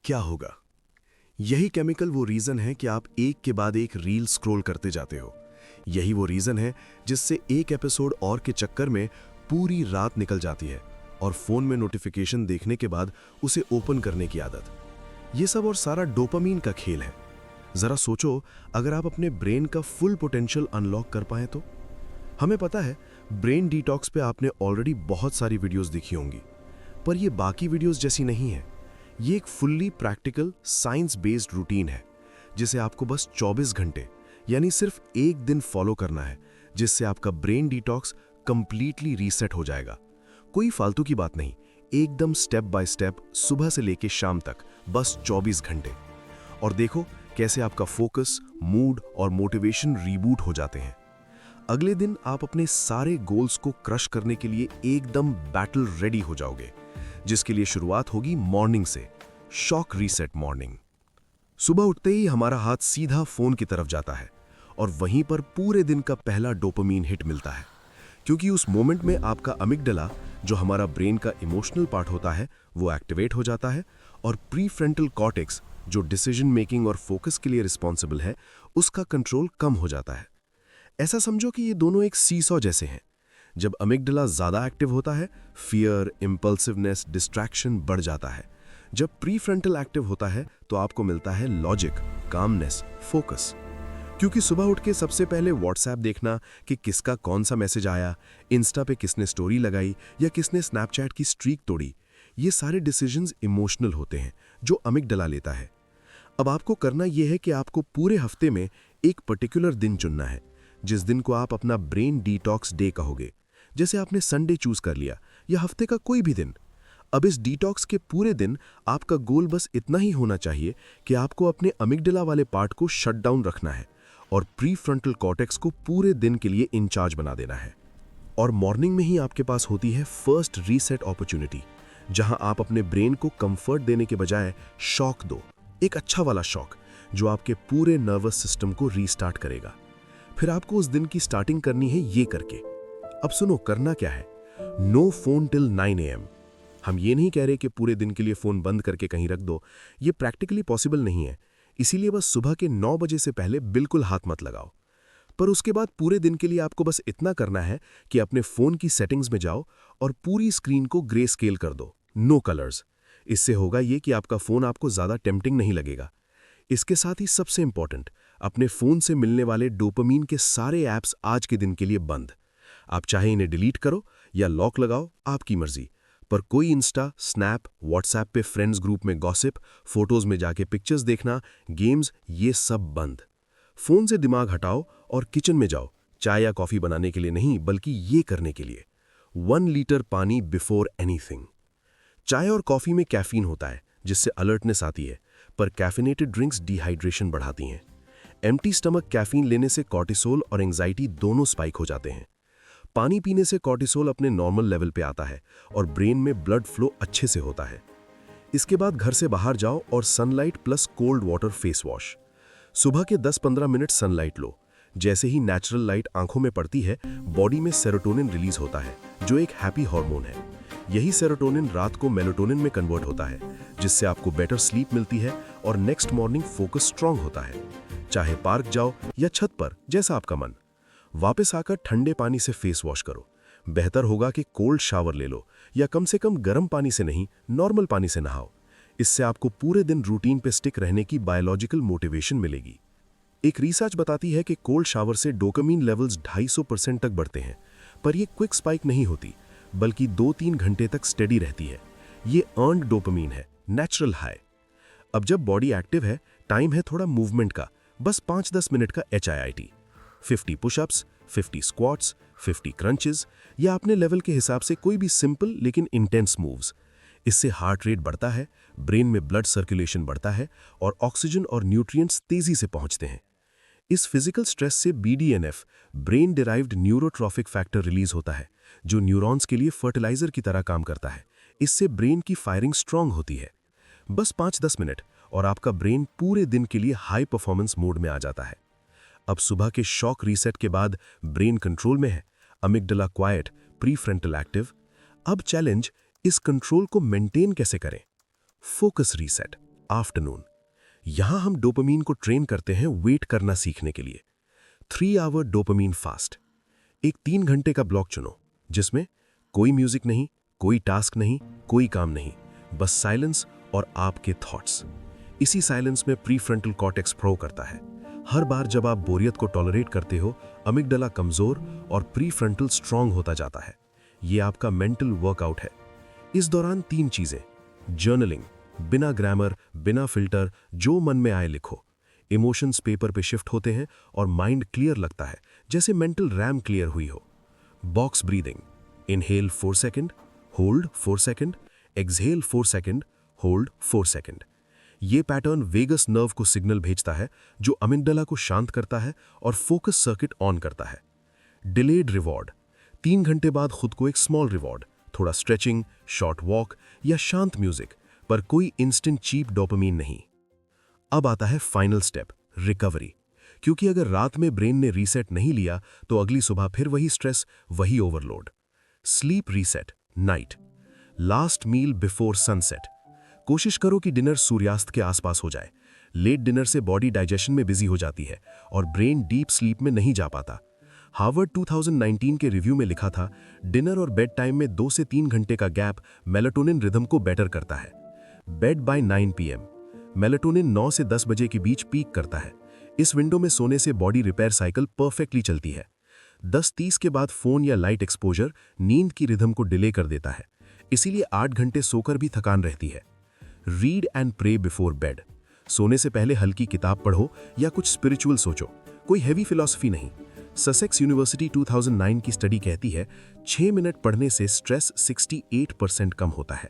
क्या होगा? यही केमिकल वो रीजन है कि आप एक के बाद एक रील स्क्रॉल करते जाते हो। यही वो रीजन है जिससे एक एपिसोड और के चक्कर में पूरी रात निकल जाती है और फोन में नोटिफिकेशन देखने के बाद उसे ओपन करने की आदत। ये सब और सारा डोपामीन का खेल है। जरा सोचो, अगर आप अपने ब्रेन का फुल पोटेंशियल अनलॉक कर पाए तो। हमें पता है ब्रेन डिटॉक्स पे आपने ऑलरेडी बहुत सारी वीडियोस देखी होंगी, पर ये बाकी वीडियोस जैसी नहीं है। ये एक fully practical science based routine है जिसे आपको बस 24 घंटे यानी सिर्फ एक दिन फॉलो करना है, जिससे आपका ब्रेन डिटॉक्स कंप्लीटली रीसेट हो जाएगा। कोई फालतू की बात नहीं, एकदम स्टेप बाय स्टेप, सुबह से लेकर शाम तक, बस 24 घंटे। और देखो कैसे आपका फोकस, मूड और मोटिवेशन रीबूट हो जाते हैं। अगले दिन आप अपने सारे गोल्स को क्रश करने के लिए एकदम बैटल रेडी हो जाओगे, जिसके लिए शुरुआत होगी मॉर्निंग से, शॉक रीसेट मॉर्निंग। सुबह उठते ही हमारा हाथ सीधा फोन की तरफ जाता है और वहीं पर पूरे दिन का पहला डोपामीन हिट मिलता है, क्योंकि उस मोमेंट में आपका अमिगडाला, जो हमारा ब्रेन का इमोशनल पार्ट होता है, वो एक्टिवेट हो जाता है और प्रीफ्रंटल कॉर्टेक्स, जो डिसीजन मेकिंग और फोकस के लिए रिस्पॉन्सिबल है, उसका कंट्रोल कम हो जाता है। ऐसा समझो कि ये दोनों एक सीसॉ जैसे हैं। जब अमिगडाला ज्यादा एक्टिव होता है, फियर, इंपल्सिवनेस, डिस्ट्रैक्शन बढ़ जाता है। जब प्रीफ्रंटल एक्टिव होता है तो आपको मिलता है लॉजिक, कामनेस, फोकस। क्योंकि सुबह उठ के सबसे पहले व्हाट्सएप देखना कि किसका कौन सा मैसेज आया, इंस्टा पे किसने स्टोरी लगाई या किसने स्नैपचैट की स्ट्रीक तोड़ी, ये सारे डिसीजंस इमोशनल होते हैं जो अमिगडाला लेता है। अब आपको करना यह है कि आपको पूरे हफ्ते में एक पर्टिकुलर दिन चुनना है, जिस दिन को आप अपना ब्रेन डिटॉक्स डे कहोगे। जैसे आपने संडे चूज कर लिया या हफ्ते का कोई भी दिन। अब इस डिटॉक्स के पूरे दिन आपका गोल बस इतना ही होना चाहिए कि आपको अपने अमिगडाला वाले पार्ट को शट डाउन रखना है और प्रीफ्रंटल कॉर्टेक्स को पूरे दिन के लिए इंचार्ज बना देना है। और मॉर्निंग में ही आपके पास होती है फर्स्ट रीसेट अपॉर्चुनिटी, जहां आप अपने ब्रेन को कंफर्ट देने के बजाय शॉक दो, एक अच्छा वाला शॉक जो आपके पूरे नर्वस सिस्टम को रीस्टार्ट करेगा। फिर आपको उस दिन की स्टार्टिंग करनी है ये करके। अब सुनो, करना क्या है। No phone till 9 AM। हम ये नहीं कह रहे कि पूरे दिन के लिए फोन बंद करके कहीं रख दो, ये प्रैक्टिकली पॉसिबल नहीं है। इसीलिए बस सुबह के 9 बजे से पहले बिल्कुल हाथ मत लगाओ। पर उसके बाद पूरे दिन के लिए आपको बस इतना करना है कि अपने फोन की सेटिंग्स में जाओ और पूरी स्क्रीन को ग्रे स्केल कर दो, नो कलर्स। इससे होगा ये कि आपका फोन आपको ज्यादा टेम्पटिंग नहीं लगेगा। इसके साथ ही सबसे इंपॉर्टेंट, अपने फोन से मिलने वाले डोपामीन के सारे ऐप्स आज के दिन के लिए बंद। आप चाहे इन्हें डिलीट करो या लॉक लगाओ, आपकी मर्जी। पर कोई इंस्टा, स्नैप, व्हाट्सएप पे फ्रेंड्स ग्रुप में गॉसिप, फोटोज में जाके पिक्चर्स देखना, गेम्स, ये सब बंद। फोन से दिमाग हटाओ और किचन में जाओ, चाय या कॉफी बनाने के लिए नहीं, बल्कि ये करने के लिए। 1 लीटर पानी बिफोर एनीथिंग। चाय और कॉफी में कैफीन होता है जिससे अलर्टनेस आती है, पर कैफिनेटेड ड्रिंक्स डिहाइड्रेशन बढ़ाती हैं। एम्प्टी स्टमक कैफीन लेने से कॉर्टिसोल और एंजाइटी दोनों स्पाइक हो जाते हैं। पानी पीने से कॉर्टिसोल अपने नॉर्मल लेवल पे आता है और ब्रेन में ब्लड फ्लो अच्छे से होता है। इसके बाद घर से बाहर जाओ और sunlight plus cold water face wash. सुबह के 10-15 मिनट सनलाइट लो। जैसे ही नेचुरल लाइट आंखों में पड़ती है, बॉडी में सेरोटोनिन रिलीज होता है, जो एक हैप्पी हार्मोन है। यही सेरोटोनिन रात को मेलाटोनिन में कन्वर्ट होता है, जिससे आपको बेटर स्लीप मिलती है और नेक्स्ट मॉर्निंग फोकस स्ट्रांग होता है। चाहे पार्क जाओ या छत पर, जैसा आपका मन। वापस आकर ठंडे पानी से फेस वॉश करो। बेहतर होगा कि कोल्ड शावर ले लो या कम से कम गर्म पानी से नहीं, नॉर्मल पानी से नहाओ। इससे आपको पूरे दिन रूटीन पे स्टिक रहने की बायोलॉजिकल मोटिवेशन मिलेगी। एक रिसर्च बताती है कि कोल्ड शावर से डोपामीन लेवल्स 250% तक बढ़ते हैं, पर यह क्विक स्पाइक नहीं होती, बल्कि 2-3 घंटे तक स्टेडी रहती है। ये अर्न्ड डोपामीन है, नेचुरल हाई। अब जब बॉडी एक्टिव है, टाइम है थोड़ा मूवमेंट का, बस 5-10 मिनट का HIIT। 50 पुशअप्स, 50 स्क्वाट्स, 50 क्रंचेस या अपने लेवल के हिसाब से कोई भी सिंपल लेकिन इंटेंस मूव्स। इससे हार्ट रेट बढ़ता है, ब्रेन में ब्लड सर्कुलेशन बढ़ता है और ऑक्सीजन और न्यूट्रिएंट्स तेजी से पहुंचते हैं। इस फिजिकल स्ट्रेस से BDNF, brain derived neurotrophic factor release होता है, जो न्यूरॉन्स के लिए फर्टिलाइजर की तरह काम करता है। इससे ब्रेन की फायरिंग स्ट्रांग होती है। बस 5-10 मिनट और आपका ब्रेन पूरे दिन के लिए हाई परफॉर्मेंस मोड में आ जाता है। अब सुबह के शॉक रीसेट के बाद ब्रेन कंट्रोल में है, अमिगडाला क्वाइट, प्रीफ्रंटल एक्टिव। अब चैलेंज, इस कंट्रोल को मेंटेन कैसे करें। Focus reset. आफ्टरनून। यहां हम डोपामीन को ट्रेन करते हैं वेट करना सीखने के लिए। 3 आवर डोपामीन फास्ट। एक 3 घंटे का ब्लॉक चुनो जिसमें कोई म्यूजिक नहीं, कोई टास्क नहीं, कोई काम नहीं, बस साइलेंस और आपके थॉट्स। इसी साइलेंस में प्रीफ्रंटल कॉर्टेक्स प्रो करता है। हर बार जब आप बोरियत को टॉलरेट करते हो, अमिगडाला कमजोर और प्रीफ्रंटल स्ट्रांग होता जाता है। ये आपका मेंटल वर्कआउट है। इस दौरान 3 चीजें: जर्नलिंग, बिना ग्रामर, बिना फिल्टर, जो मन में आए लिखो। इमोशंस पेपर पे शिफ्ट होते हैं और माइंड क्लियर लगता है, जैसे मेंटल रैम क्लियर हुई हो। Box breathing, inhale 4 second, hold 4 second, exhale 4 second, hold 4 second. ये पैटर्न वेगस नर्व को सिग्नल भेजता है, जो अमिगडाला को शांत करता है और फोकस सर्किट ऑन करता है। डिलेड रिवॉर्ड, 3 घंटे बाद खुद को एक स्मॉल रिवॉर्ड, थोड़ा स्ट्रेचिंग, शॉर्ट वॉक या शांत म्यूजिक, पर कोई इंस्टेंट चीप डोपामीन नहीं। अब आता है फाइनल स्टेप, रिकवरी। क्योंकि अगर रात में ब्रेन ने रीसेट नहीं लिया तो अगली सुबह फिर वही स्ट्रेस, वही overload. Sleep reset, night. Last meal before sunset. कोशिश करो कि डिनर सूर्यास्त के आसपास हो जाए। लेट डिनर से बॉडी डाइजेशन में बिजी हो जाती है और ब्रेन डीप स्लीप में नहीं जा पाता। हार्वर्ड 2019 के रिव्यू में लिखा था, डिनर और बेड टाइम में 2 से 3 घंटे का गैप मेलाटोनिन रिदम को बेटर करता है। Bed bye 9 PM। मेलाटोनिन 9 से 10 बजे के बीच पीक करता है। इस विंडो में सोने से बॉडी रिपेयर साइकिल परफेक्टली चलती है। 10:30 के बाद फोन या लाइट एक्सपोजर नींद की रिदम को डिले कर देता है, इसीलिए 8 घंटे सोकर भी थकान रहती है। Read and pray before bed. सोने से पहले हल्की किताब पढ़ो या कुछ स्पिरिचुअल सोचो, कोई हैवी फिलॉसफी नहीं। ससेक्स यूनिवर्सिटी 2009 की स्टडी कहती है 6 मिनट पढ़ने से स्ट्रेस 68% कम होता है।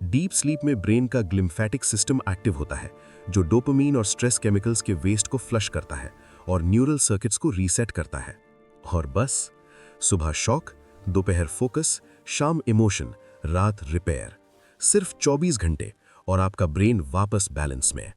डीप स्लीप में ब्रेन का ग्लिम्फेटिक सिस्टम एक्टिव होता है, जो डोपामीन और स्ट्रेस केमिकल्स के वेस्ट को फ्लश करता है और न्यूरल सर्किट्स को रीसेट करता है। और बस, सुबह शॉक, दोपहर फोकस, शाम इमोशन, रात रिपेयर। सिर्फ 24 घंटे और आपका ब्रेन वापस बैलेंस में।